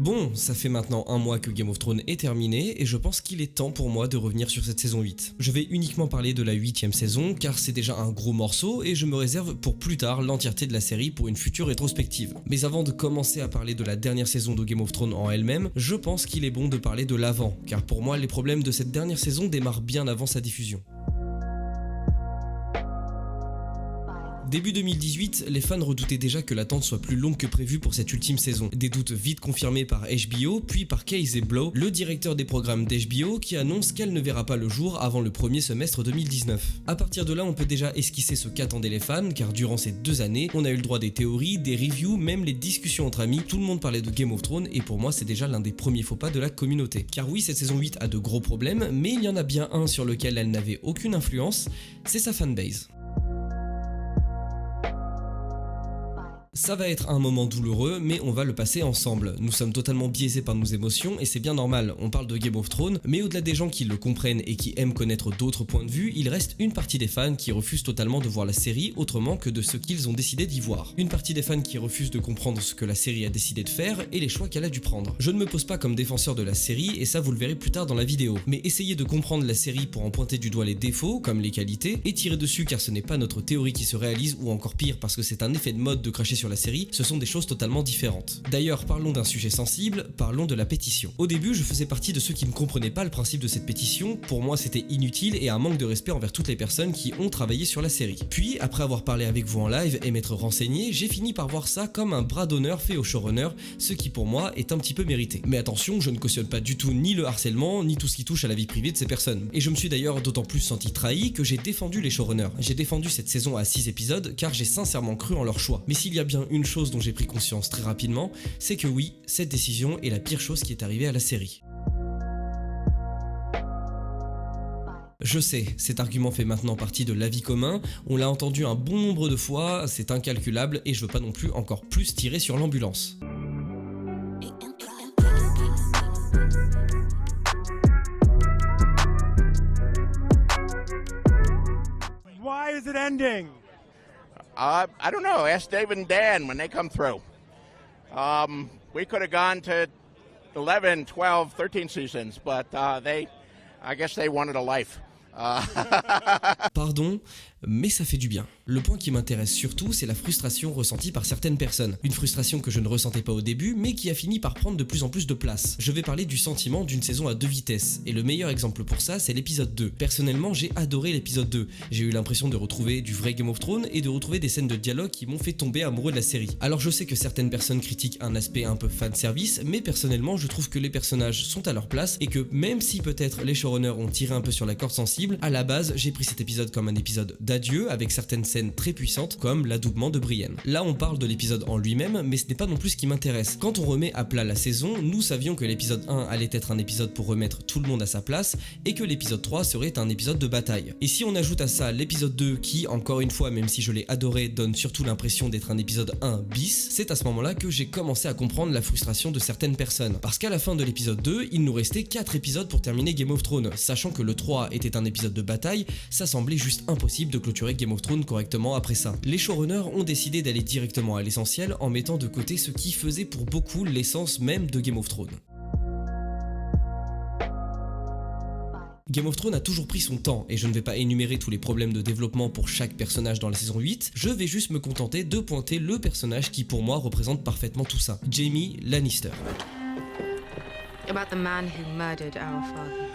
Bon, ça fait maintenant un mois que Game of Thrones est terminé et je pense qu'il est temps pour moi de revenir sur cette saison 8. Je vais uniquement parler de la 8ème saison car c'est déjà un gros morceau et je me réserve pour plus tard l'entièreté de la série pour une future rétrospective. Mais avant de commencer à parler de la dernière saison de Game of Thrones en elle-même, je pense qu'il est bon de parler de l'avant, car pour moi les problèmes de cette dernière saison démarrent bien avant sa diffusion. Début 2018, les fans redoutaient déjà que l'attente soit plus longue que prévu pour cette ultime saison. Des doutes vite confirmés par HBO, puis par Casey Blow, le directeur des programmes d'HBO, qui annonce qu'elle ne verra pas le jour avant le premier semestre 2019. À partir de là, on peut déjà esquisser ce qu'attendaient les fans, car durant ces 2 années, on a eu le droit des théories, des reviews, même les discussions entre amis, tout le monde parlait de Game of Thrones, et pour moi c'est déjà l'un des premiers faux pas de la communauté. Car oui, cette saison 8 a de gros problèmes, mais il y en a bien un sur lequel elle n'avait aucune influence, c'est sa fanbase. Ça va être un moment douloureux, mais on va le passer ensemble. Nous sommes totalement biaisés par nos émotions et c'est bien normal, on parle de Game of Thrones, mais au-delà des gens qui le comprennent et qui aiment connaître d'autres points de vue, il reste une partie des fans qui refusent totalement de voir la série autrement que de ce qu'ils ont décidé d'y voir. Une partie des fans qui refusent de comprendre ce que la série a décidé de faire et les choix qu'elle a dû prendre. Je ne me pose pas comme défenseur de la série et ça vous le verrez plus tard dans la vidéo, mais essayez de comprendre la série pour en pointer du doigt les défauts, comme les qualités, et tirer dessus car ce n'est pas notre théorie qui se réalise ou encore pire parce que c'est un effet de mode de cracher sur la série, ce sont des choses totalement différentes. D'ailleurs, parlons d'un sujet sensible, parlons de la pétition. Au début, je faisais partie de ceux qui ne comprenaient pas le principe de cette pétition, pour moi c'était inutile et un manque de respect envers toutes les personnes qui ont travaillé sur la série. Puis, après avoir parlé avec vous en live et m'être renseigné, j'ai fini par voir ça comme un bras d'honneur fait au showrunner, ce qui pour moi est un petit peu mérité. Mais attention, je ne cautionne pas du tout ni le harcèlement, ni tout ce qui touche à la vie privée de ces personnes. Et je me suis d'ailleurs d'autant plus senti trahi que j'ai défendu les showrunners. J'ai défendu cette saison à 6 épisodes car j'ai sincèrement cru en leur choix. Mais s'il y a bien une chose dont j'ai pris conscience très rapidement, c'est que oui, cette décision est la pire chose qui est arrivée à la série. Je sais, cet argument fait maintenant partie de l'avis commun, on l'a entendu un bon nombre de fois, c'est incalculable et je veux pas non plus encore plus tirer sur l'ambulance. Why is it ending? I don't know. Ask David and Dan when they come through. We could have gone to 11, 12, 13 seasons, but I guess they wanted a life. Pardon, mais ça fait du bien. Le point qui m'intéresse surtout, c'est la frustration ressentie par certaines personnes. Une frustration que je ne ressentais pas au début, mais qui a fini par prendre de plus en plus de place. Je vais parler du sentiment d'une saison à 2 vitesses, et le meilleur exemple pour ça, c'est l'épisode 2. Personnellement, j'ai adoré l'épisode 2. J'ai eu l'impression de retrouver du vrai Game of Thrones et de retrouver des scènes de dialogue qui m'ont fait tomber amoureux de la série. Alors je sais que certaines personnes critiquent un aspect un peu fanservice, mais personnellement, je trouve que les personnages sont à leur place, et que même si peut-être les showrunners ont tiré un peu sur la corde sensible, à la base, j'ai pris cet épisode comme un épisode d'adieu, avec certaines scènes très puissantes, comme l'adoubement de Brienne. Là, on parle de l'épisode en lui-même, mais ce n'est pas non plus ce qui m'intéresse. Quand on remet à plat la saison, nous savions que l'épisode 1 allait être un épisode pour remettre tout le monde à sa place, et que l'épisode 3 serait un épisode de bataille. Et si on ajoute à ça l'épisode 2, qui, encore une fois, même si je l'ai adoré, donne surtout l'impression d'être un épisode 1 bis, c'est à ce moment-là que j'ai commencé à comprendre la frustration de certaines personnes. Parce qu'à la fin de l'épisode 2, il nous restait 4 épisodes pour terminer Game of Thrones, sachant que le 3 était un épisode de bataille, ça semblait juste impossible de clôturer Game of Thrones correctement après ça. Les showrunners ont décidé d'aller directement à l'essentiel en mettant de côté ce qui faisait pour beaucoup l'essence même de Game of Thrones. Game of Thrones a toujours pris son temps et je ne vais pas énumérer tous les problèmes de développement pour chaque personnage dans la saison 8, je vais juste me contenter de pointer le personnage qui pour moi représente parfaitement tout ça, Jaime Lannister. About the man who murdered our father.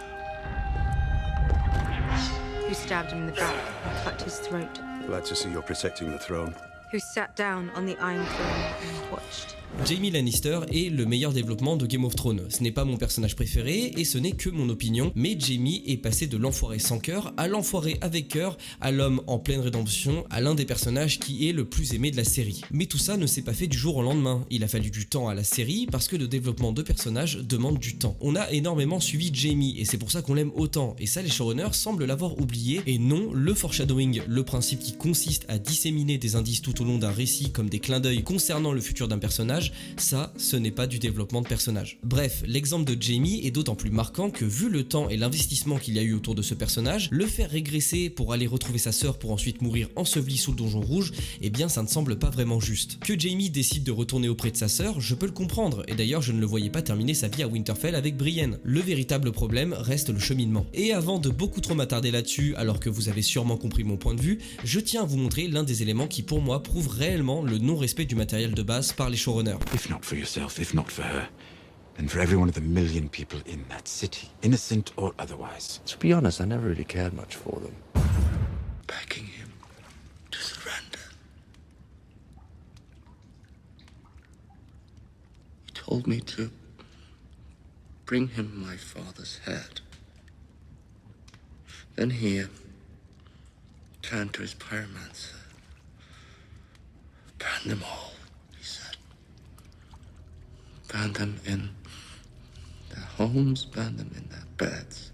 Who stabbed him in the back and cut his throat. Glad to see you're protecting the throne. Who sat down on the Iron Throne and watched. Jaime Lannister est le meilleur développement de Game of Thrones. Ce n'est pas mon personnage préféré et ce n'est que mon opinion, mais Jaime est passé de l'enfoiré sans cœur à l'enfoiré avec cœur, à l'homme en pleine rédemption, à l'un des personnages qui est le plus aimé de la série. Mais tout ça ne s'est pas fait du jour au lendemain. Il a fallu du temps à la série parce que le développement de personnages demande du temps. On a énormément suivi Jaime et c'est pour ça qu'on l'aime autant, et ça les showrunners semblent l'avoir oublié, et non, le foreshadowing, le principe qui consiste à disséminer des indices tout au long d'un récit comme des clins d'œil concernant le futur d'un personnage, personnage, ça, ce n'est pas du développement de personnage. Bref, l'exemple de Jaime est d'autant plus marquant que vu le temps et l'investissement qu'il y a eu autour de ce personnage, le faire régresser pour aller retrouver sa sœur pour ensuite mourir enseveli sous le donjon rouge, eh bien ça ne semble pas vraiment juste. Que Jaime décide de retourner auprès de sa sœur, je peux le comprendre, et d'ailleurs je ne le voyais pas terminer sa vie à Winterfell avec Brienne. Le véritable problème reste le cheminement. Et avant de beaucoup trop m'attarder là-dessus, alors que vous avez sûrement compris mon point de vue, je tiens à vous montrer l'un des éléments qui pour moi prouve réellement le non-respect du matériel de base par les showrunners. If not for yourself, if not for her, then for every one of the million people in that city, innocent or otherwise. To be honest, I never really cared much for them. Begging him to surrender. He told me to bring him my father's head. Then he turned to his pyromancer. Burn them all, he said. Burn them in their homes, burn them in their beds.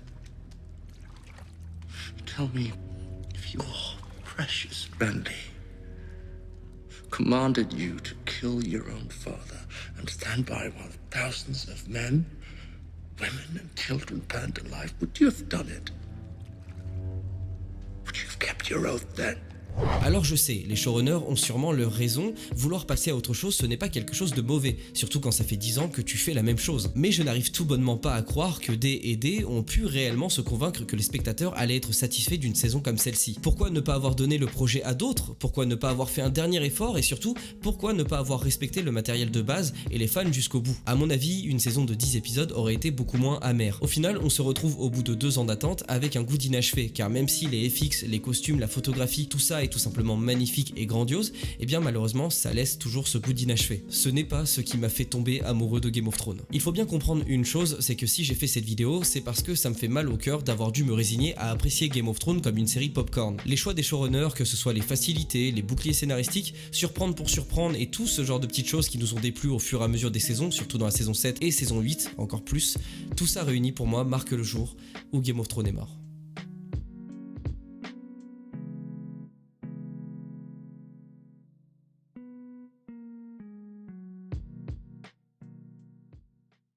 Tell me if your precious Renly commanded you to kill your own father and stand by while thousands of men, women and children burned alive, would you have done it? Would you have kept your oath then? Alors je sais, les showrunners ont sûrement leur raison, vouloir passer à autre chose ce n'est pas quelque chose de mauvais, surtout quand ça fait 10 ans que tu fais la même chose. Mais je n'arrive tout bonnement pas à croire que D et D ont pu réellement se convaincre que les spectateurs allaient être satisfaits d'une saison comme celle-ci. Pourquoi ne pas avoir donné le projet à d'autres? Pourquoi ne pas avoir fait un dernier effort? Et surtout, pourquoi ne pas avoir respecté le matériel de base et les fans jusqu'au bout? À mon avis, une saison de 10 épisodes aurait été beaucoup moins amère. Au final, on se retrouve au bout de 2 ans d'attente avec un goût d'inachevé, car même si les FX, les costumes, la photographie, tout ça est tout simplement magnifique et grandiose, eh bien malheureusement ça laisse toujours ce goût d'inachevé. Ce n'est pas ce qui m'a fait tomber amoureux de Game of Thrones. Il faut bien comprendre une chose, c'est que si j'ai fait cette vidéo, c'est parce que ça me fait mal au cœur d'avoir dû me résigner à apprécier Game of Thrones comme une série popcorn. Les choix des showrunners, que ce soit les facilités, les boucliers scénaristiques, surprendre pour surprendre et tout ce genre de petites choses qui nous ont déplu au fur et à mesure des saisons, surtout dans la saison 7 et saison 8 encore plus, tout ça réuni pour moi marque le jour où Game of Thrones est mort.